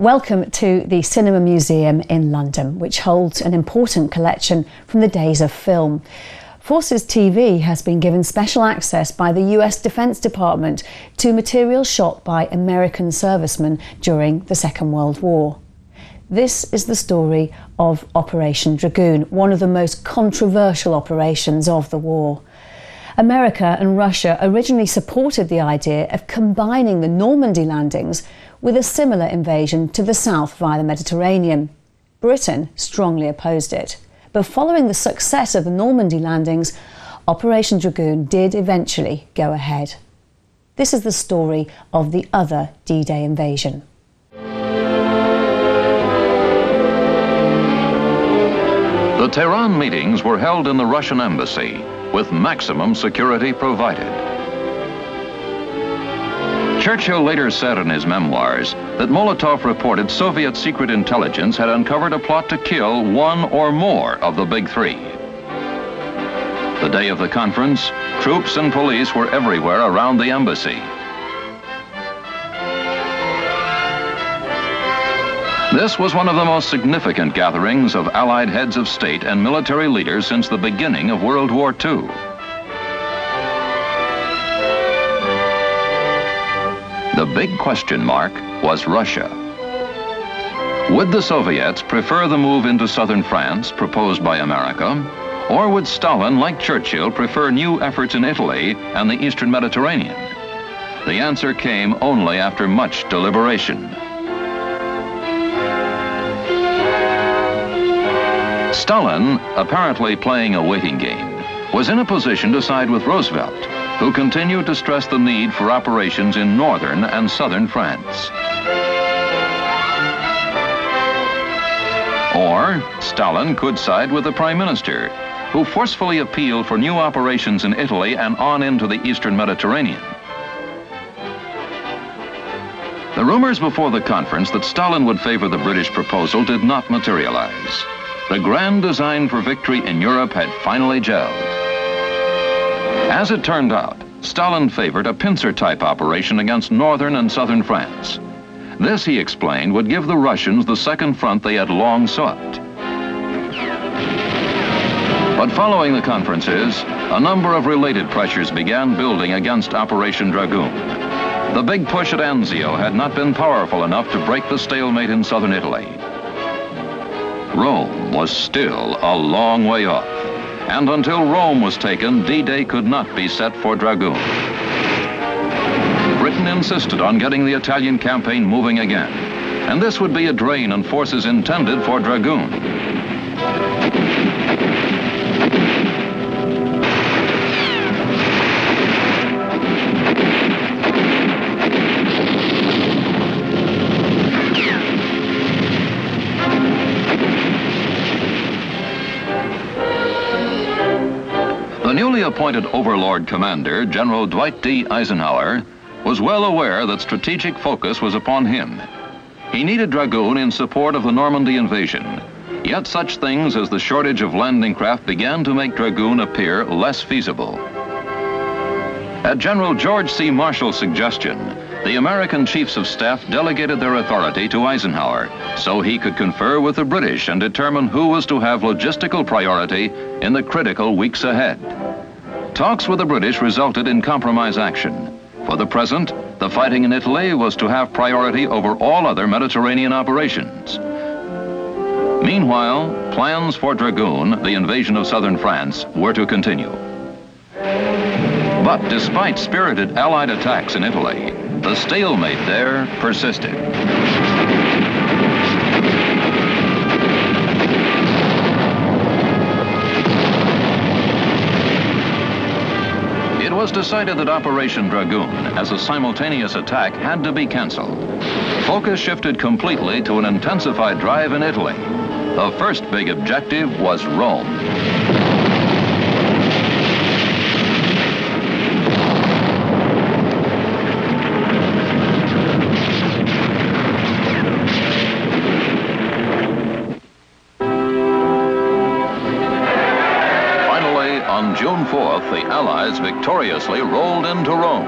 Welcome to the Cinema Museum in London, which holds an important collection from the days of film. Forces TV has been given special access by the US Defense Department to material shot by American servicemen during the Second World War. This is the story of Operation Dragoon, one of the most controversial operations of the war. America and Russia originally supported the idea of combining the Normandy landings with a similar invasion to the south via the Mediterranean. Britain strongly opposed it. But following the success of the Normandy landings, Operation Dragoon did eventually go ahead. This is the story of the other D-Day invasion. The Tehran meetings were held in the Russian embassy, with maximum security provided. Churchill later said in his memoirs that Molotov reported Soviet secret intelligence had uncovered a plot to kill one or more of the big three. The day of the conference, troops and police were everywhere around the embassy. This was one of the most significant gatherings of Allied heads of state and military leaders since the beginning of World War II. The big question mark was Russia. Would the Soviets prefer the move into southern France proposed by America, or would Stalin, like Churchill, prefer new efforts in Italy and the Eastern Mediterranean? The answer came only after much deliberation. Stalin, apparently playing a waiting game, was in a position to side with Roosevelt, who continued to stress the need for operations in northern and southern France. Or Stalin could side with the Prime Minister, who forcefully appealed for new operations in Italy and on into the Eastern Mediterranean. The rumors before the conference that Stalin would favor the British proposal did not materialize. The grand design for victory in Europe had finally gelled. As it turned out, Stalin favored a pincer-type operation against northern and southern France. This, he explained, would give the Russians the second front they had long sought. But following the conferences, a number of related pressures began building against Operation Dragoon. The big push at Anzio had not been powerful enough to break the stalemate in southern Italy. Rome was still a long way off. And until Rome was taken, D-Day could not be set for Dragoon. Britain insisted on getting the Italian campaign moving again, and this would be a drain on forces intended for Dragoon. The newly appointed Overlord Commander, General Dwight D. Eisenhower, was well aware that strategic focus was upon him. He needed Dragoon in support of the Normandy invasion, yet such things as the shortage of landing craft began to make Dragoon appear less feasible. At General George C. Marshall's suggestion, the American Chiefs of Staff delegated their authority to Eisenhower so he could confer with the British and determine who was to have logistical priority in the critical weeks ahead. Talks with the British resulted in compromise action. For the present, the fighting in Italy was to have priority over all other Mediterranean operations. Meanwhile, plans for Dragoon, the invasion of southern France, were to continue. But despite spirited Allied attacks in Italy, the stalemate there persisted. It was decided that Operation Dragoon, as a simultaneous attack, had to be canceled. Focus shifted completely to an intensified drive in Italy. The first big objective was Rome. On June 4th, the Allies victoriously rolled into Rome.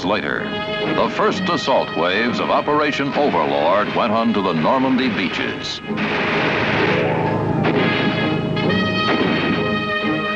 later, the first assault waves of Operation Overlord went on to the Normandy beaches.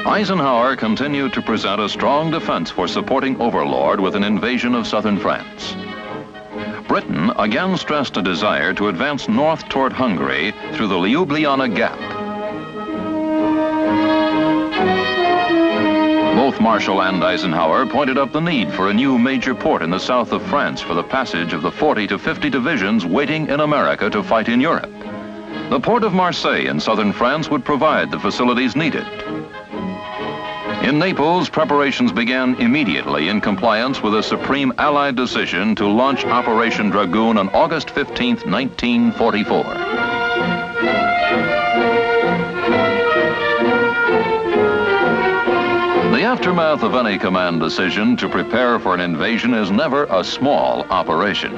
Eisenhower continued to present a strong defense for supporting Overlord with an invasion of southern France. Britain again stressed a desire to advance north toward Hungary through the Ljubljana Gap. Both Marshall and Eisenhower pointed out the need for a new major port in the south of France for the passage of the 40 to 50 divisions waiting in America to fight in Europe. The port of Marseille in southern France would provide the facilities needed. In Naples, preparations began immediately in compliance with a Supreme Allied decision to launch Operation Dragoon on August 15, 1944. The aftermath of any command decision to prepare for an invasion is never a small operation.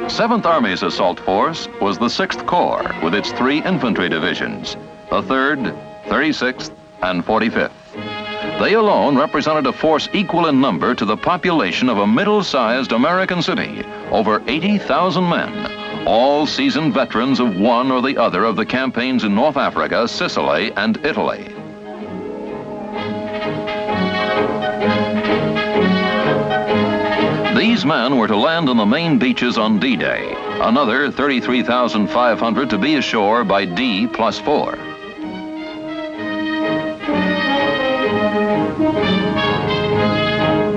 7th Army's assault force was the 6th Corps with its 3 infantry divisions, the 3rd, 36th, and 45th. They alone represented a force equal in number to the population of a middle-sized American city, over 80,000 men, all seasoned veterans of one or the other of the campaigns in North Africa, Sicily, and Italy. These men were to land on the main beaches on D-Day, another 33,500 to be ashore by D+4.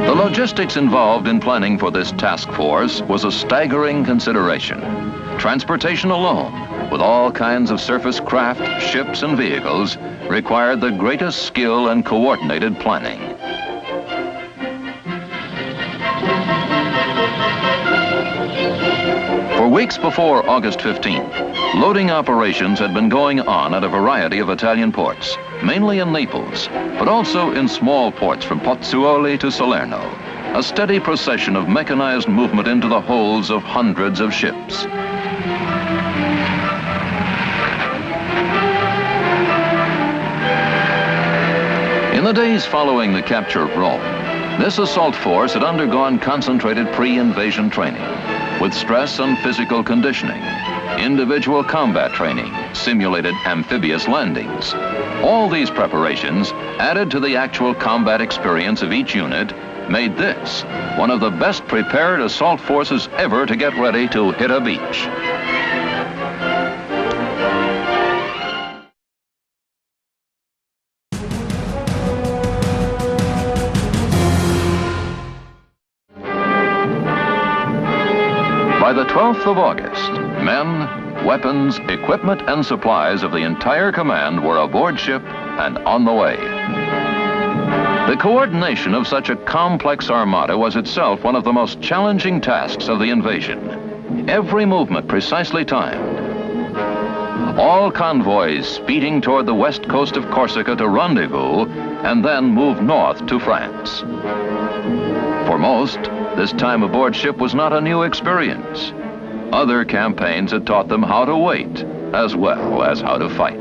The logistics involved in planning for this task force was a staggering consideration. Transportation alone, with all kinds of surface craft, ships, and vehicles, required the greatest skill and coordinated planning. For weeks before August 15th, loading operations had been going on at a variety of Italian ports, mainly in Naples, but also in small ports from Pozzuoli to Salerno, a steady procession of mechanized movement into the holds of hundreds of ships. In the days following the capture of Rome, this assault force had undergone concentrated pre-invasion training, with stress and physical conditioning, individual combat training, simulated amphibious landings. All these preparations, added to the actual combat experience of each unit, made this one of the best prepared assault forces ever to get ready to hit a beach. By the 12th of August, men, weapons, equipment, and supplies of the entire command were aboard ship and on the way. The coordination of such a complex armada was itself one of the most challenging tasks of the invasion. Every movement precisely timed. All convoys speeding toward the west coast of Corsica to rendezvous and then move north to France. For most, this time aboard ship was not a new experience. Other campaigns had taught them how to wait, as well as how to fight.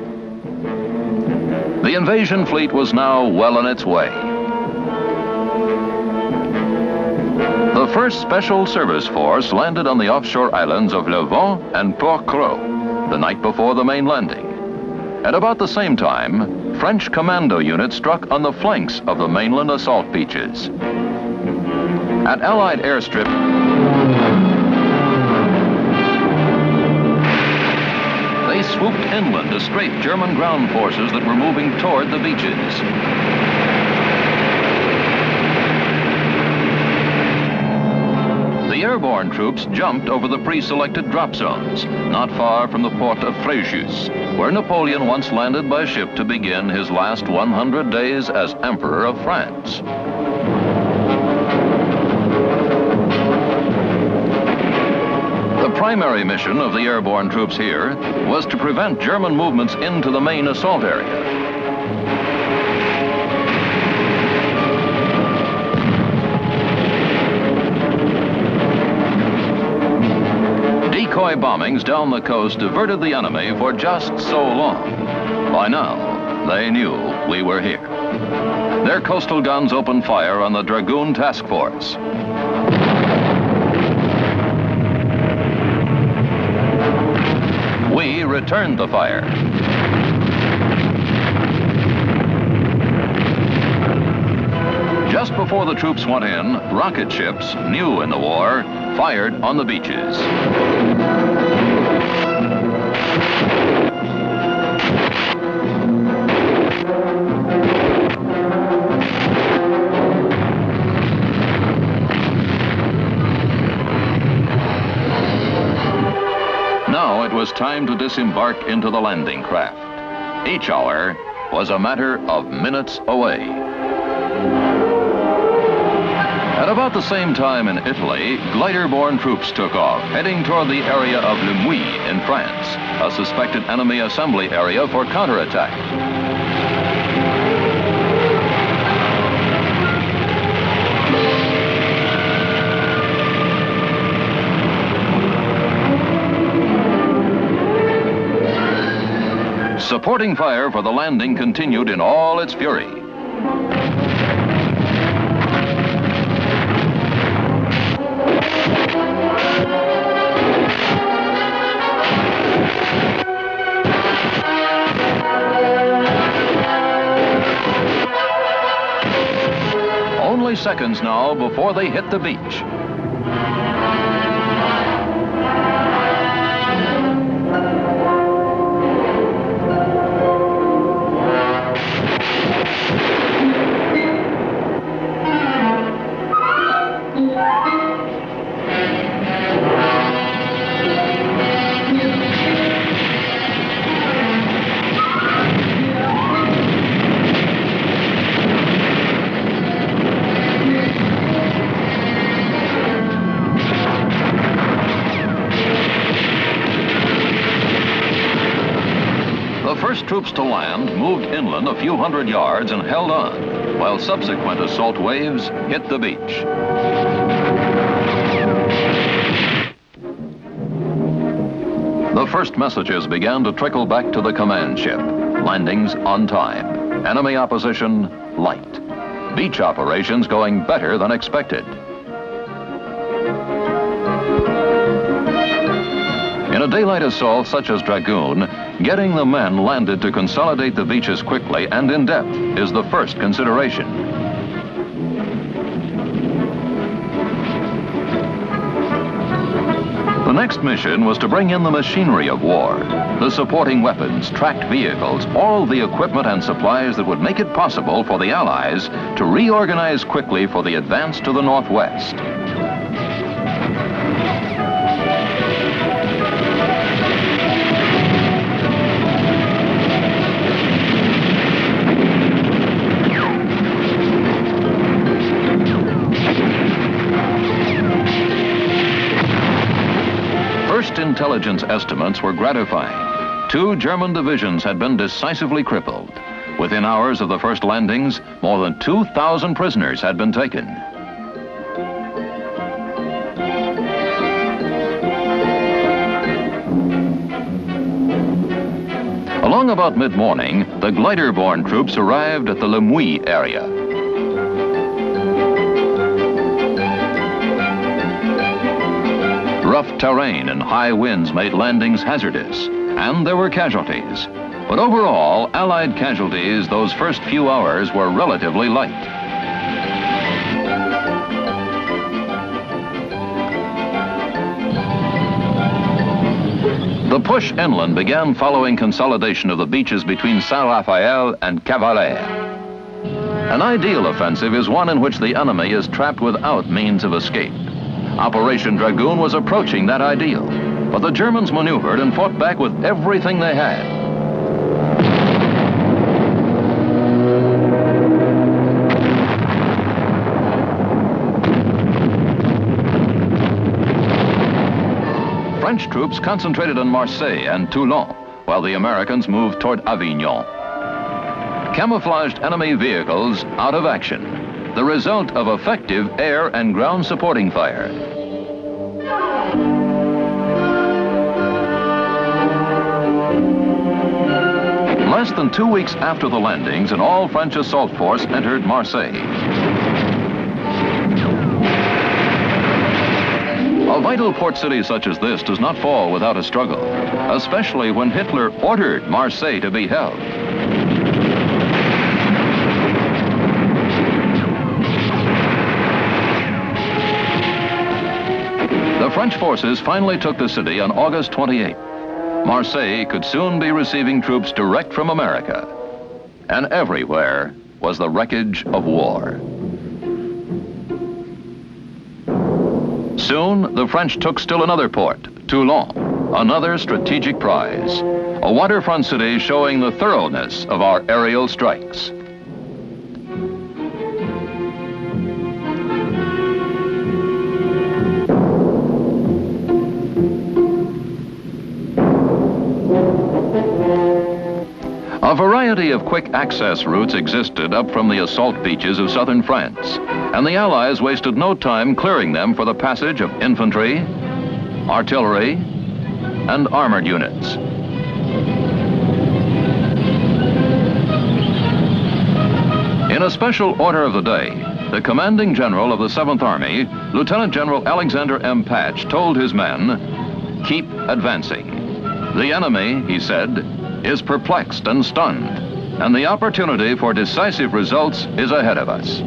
The invasion fleet was now well on its way. The first Special Service Force landed on the offshore islands of Le Vent and Port-Creux the night before the main landing. At about the same time, French commando units struck on the flanks of the mainland assault beaches. At Allied airstrip, they swooped inland to strafe German ground forces that were moving toward the beaches. The airborne troops jumped over the pre-selected drop zones, not far from the port of Fréjus, where Napoleon once landed by ship to begin his last 100 days as Emperor of France. The primary mission of the airborne troops here was to prevent German movements into the main assault area. Decoy bombings down the coast diverted the enemy for just so long. By now, they knew we were here. Their coastal guns opened fire on the Dragoon task force. returned the fire. Just before the troops went in, rocket ships, new in the war, fired on the beaches. Now it was time to disembark into the landing craft. Each hour was a matter of minutes away. At about the same time in Italy, glider-borne troops took off, heading toward the area of Le Mouilly in France, a suspected enemy assembly area for counterattack. Supporting fire for the landing continued in all its fury. Only seconds now before they hit the beach. Troops to land moved inland a few hundred yards and held on, while subsequent assault waves hit the beach. The first messages began to trickle back to the command ship. Landings on time. Enemy opposition light. Beach operations going better than expected. In a daylight assault such as Dragoon, getting the men landed to consolidate the beaches quickly and in depth is the first consideration. The next mission was to bring in the machinery of war, the supporting weapons, tracked vehicles, all the equipment and supplies that would make it possible for the Allies to reorganize quickly for the advance to the northwest. First intelligence estimates were gratifying. 2 German divisions had been decisively crippled. Within hours of the first landings, more than 2,000 prisoners had been taken. Along about mid-morning, the glider-borne troops arrived at the Le Mouilly area. Rough terrain and high winds made landings hazardous, and there were casualties. But overall, Allied casualties those first few hours were relatively light. The push inland began following consolidation of the beaches between Saint-Raphael and Cavalet. An ideal offensive is one in which the enemy is trapped without means of escape. Operation Dragoon was approaching that ideal, but the Germans maneuvered and fought back with everything they had. French troops concentrated on Marseille and Toulon, while the Americans moved toward Avignon. Camouflaged enemy vehicles out of action, the result of effective air and ground supporting fire. Less than 2 weeks after the landings, an all-French assault force entered Marseille. A vital port city such as this does not fall without a struggle, especially when Hitler ordered Marseille to be held. The French forces finally took the city on August 28th. Marseille could soon be receiving troops direct from America. And everywhere was the wreckage of war. Soon, the French took still another port, Toulon, another strategic prize, a waterfront city showing the thoroughness of our aerial strikes. A variety of quick access routes existed up from the assault beaches of southern France, and the Allies wasted no time clearing them for the passage of infantry, artillery, and armored units. In a special order of the day, the commanding general of the 7th Army, Lieutenant General Alexander M. Patch, told his men, "Keep advancing. The enemy," he said, "is perplexed and stunned, and the opportunity for decisive results is ahead of us."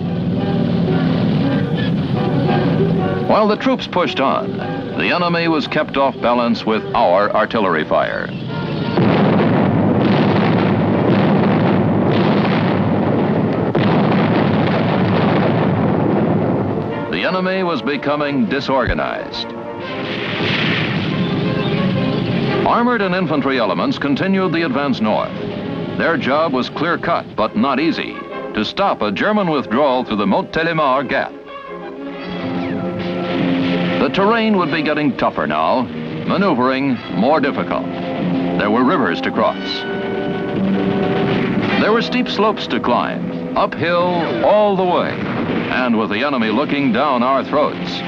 While the troops pushed on, the enemy was kept off balance with our artillery fire. The enemy was becoming disorganized. Armored and infantry elements continued the advance north. Their job was clear-cut, but not easy, to stop a German withdrawal through the Montélimar Gap. The terrain would be getting tougher now, maneuvering more difficult. There were rivers to cross. There were steep slopes to climb, uphill all the way, and with the enemy looking down our throats.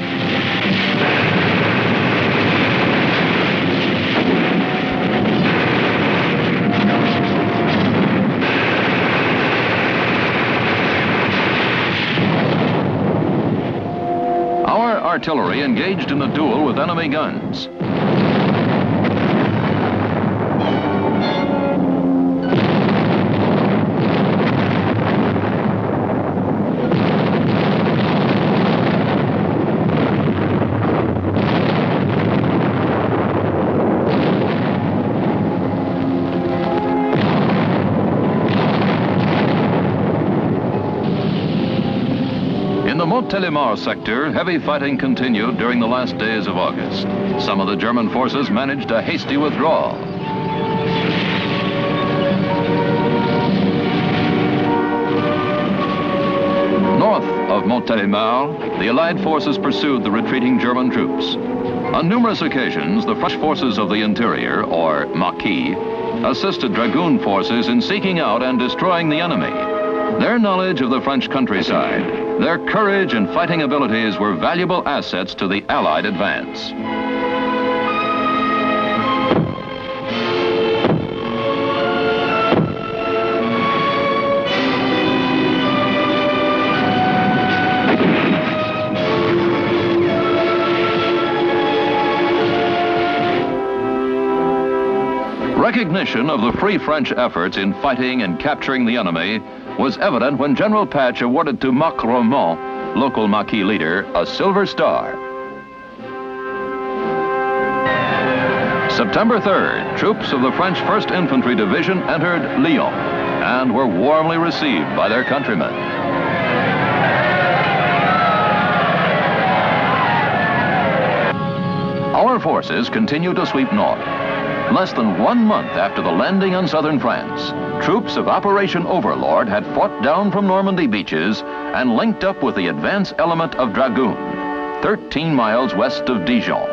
Artillery engaged in a duel with enemy guns. In the Montélimar sector, heavy fighting continued during the last days of August. Some of the German forces managed a hasty withdrawal. North of Montélimar, the Allied forces pursued the retreating German troops. On numerous occasions, the French forces of the interior, or Maquis, assisted Dragoon forces in seeking out and destroying the enemy. Their knowledge of the French countryside, their courage and fighting abilities were valuable assets to the Allied advance. Recognition of the Free French efforts in fighting and capturing the enemy was evident when General Patch awarded to Mac Romont, local Maquis leader, a Silver Star. September 3rd, troops of the French 1st Infantry Division entered Lyon and were warmly received by their countrymen. Our forces continued to sweep north. Less than 1 month after the landing on southern France, troops of Operation Overlord had fought down from Normandy beaches and linked up with the advance element of Dragoon, 13 miles west of Dijon.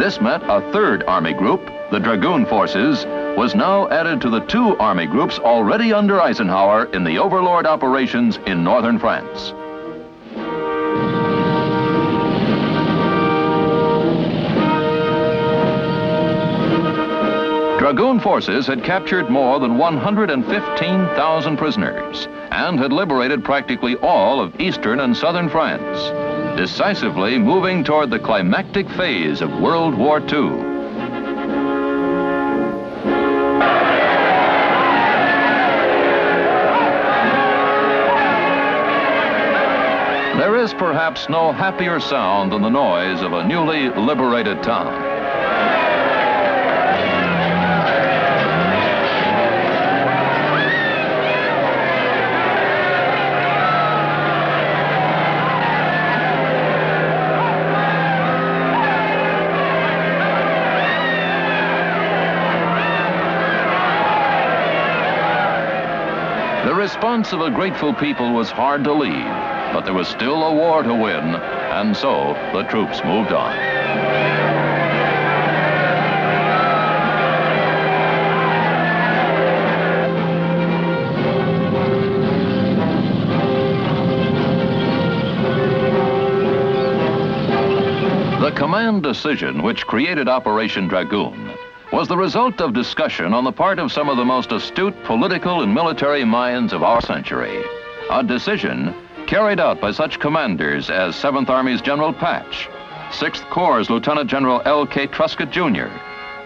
This meant a 3rd Army group, the Dragoon forces, was now added to the 2 Army groups already under Eisenhower in the Overlord operations in northern France. Dragoon forces had captured more than 115,000 prisoners and had liberated practically all of eastern and southern France. decisively moving toward the climactic phase of World War II. There is perhaps no happier sound than the noise of a newly liberated town. The response of a grateful people was hard to leave, but there was still a war to win, and so the troops moved on. The command decision which created Operation Dragoon was the result of discussion on the part of some of the most astute political and military minds of our century. A decision carried out by such commanders as 7th Army's General Patch, 6th Corps' Lieutenant General L.K. Truscott, Jr.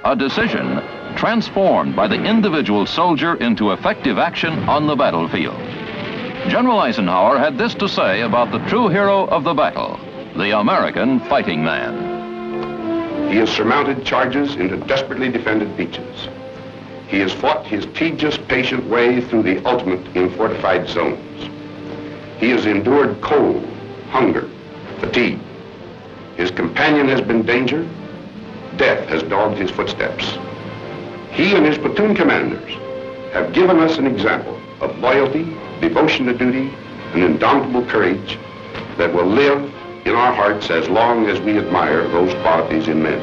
A decision transformed by the individual soldier into effective action on the battlefield. General Eisenhower had this to say about the true hero of the battle, the American fighting man. He has surmounted charges into desperately defended beaches. He has fought his tedious, patient way through the ultimate in fortified zones. He has endured cold, hunger, fatigue. His companion has been danger. Death has dogged his footsteps. He and his platoon commanders have given us an example of loyalty, devotion to duty, and indomitable courage that will live in our hearts as long as we admire those qualities in men.